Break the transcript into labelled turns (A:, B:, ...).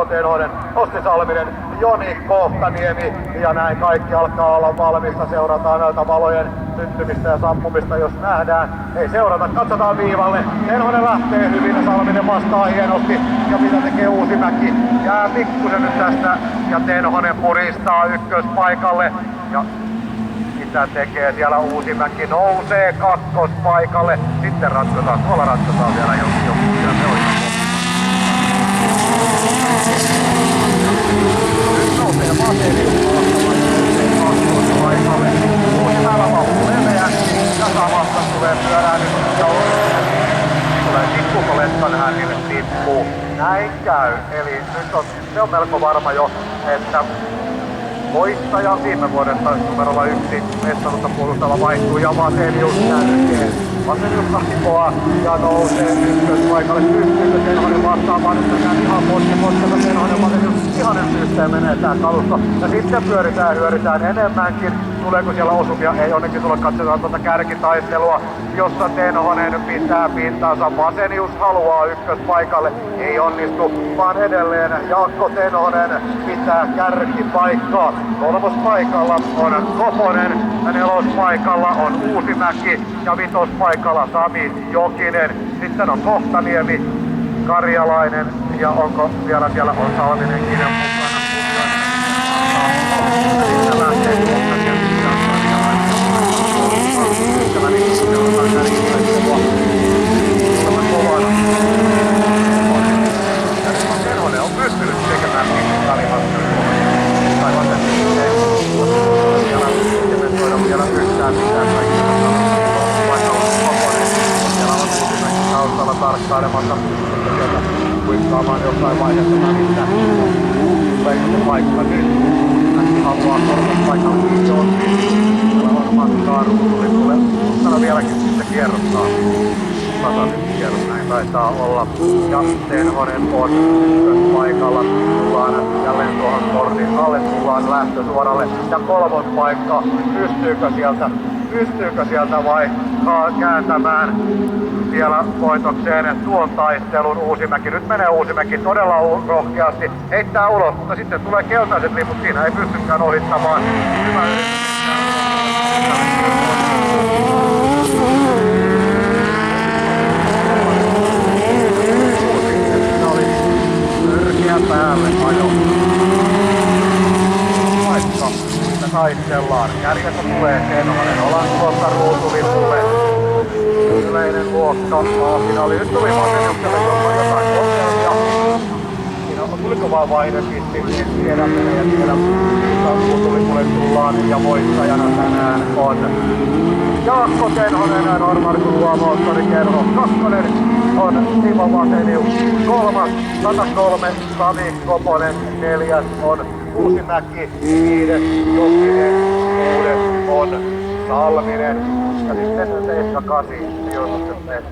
A: Tenonen, Osti Salminen, Joni Kohtaniemi ja näin kaikki alkaa olla valmista. Seurataan näiltä valojen syttymistä ja sammumista, jos nähdään. Ei seurata, katsotaan viivalle. Tenonen lähtee hyvin ja Salminen vastaa hienosti. Ja mitä tekee Uusimäki? Jää pikkusen nyt tästä ja Tenonen puristaa ykköspaikalle. Ja mitä tekee siellä Uusimäki? Nousee kakkospaikalle. Sitten ratkotaan, tuolla ratkotaan vielä joku. Se on nyt nousee paikalle. Uusimäellä vauhti leveästi ja samasta tulee pyörähdys ja tulee tippuuko Letkan hännille tippuu. Näin käy. Eli nyt se on melko varma jo, että voittaja viime vuodesta numerolla 1 mestaruutta puolustava vaihtuu ja Vaselius kärkeen. Vaselius kahtipoa ja nousee ykköspaikalle. Pystyykö Tenonen vastaamaan, että käy ihan potkella Tenonen Vaselius ihanen systeemi menee tää kalusto. Ja sitten pyöritään hyöritään enemmänkin. Tuleeko siellä osumia? Ei onneksi tule, katsotaan tuota kärkitaistelua, jossa Tenonen pitää pintaansa. Vasenius haluaa ykköspaikalle, ei onnistu, vaan edelleen Jaakko Tenonen pitää kärkipaikkaa. Kolmospaikalla on Koponen, ja nelospaikalla on Uusimäki ja vitospaikalla Sami Jokinen. Sitten on Kohtaniemi, Karjalainen ja onko vielä siellä on Salminenkin mukana. Sitten lähtee Tenonen on pystynyt tekemään vielä yhtään mitään siellä on taustalla tarkkailemassa kuikkaamaan jossain vaiheessa välillä paikka nyt haluaa kolmospaikalla siellä varmaan kaaruutuli tulee täällä vieläkin sitten kierrottaa tasaisin kierros näin taitaa olla ja Tenonen on ykköspaikalla tullaan jälleen tuohon portin alle tullaan lähtösuoralle ja kolmospaikka pystyykö sieltä vaikka kääntämään vielä voitokseen tuon taistelun Uusimäki. Nyt menee Uusimäki todella rohkeasti, heittää ulos, mutta sitten tulee keltaiset liput, siinä ei pystykään ohittamaan. Hyvä päälle ajo. Paikka, mitä taistellaan. Kärjessä tulee Tenonen, ollaan tuossa ruutulipulle. Yleinen luokka. Siinä oli nyt tuli Vaseniukselle jotain ongelmia. Siinä tuliko vaan vaihdepisti, en tiedä menee tiedä. Ruutulipulle tullaan ja voittajana tänään on Jaakko Tenonen, Normarkun moottorikerho. Kakkonen on Timo Vasenius. Kolmas 103 Sami Koponen. Neljäs on Uusimäki. Viides Jokinen. Kuudes on Salminen. Ja sitten 7-8 sijoitukset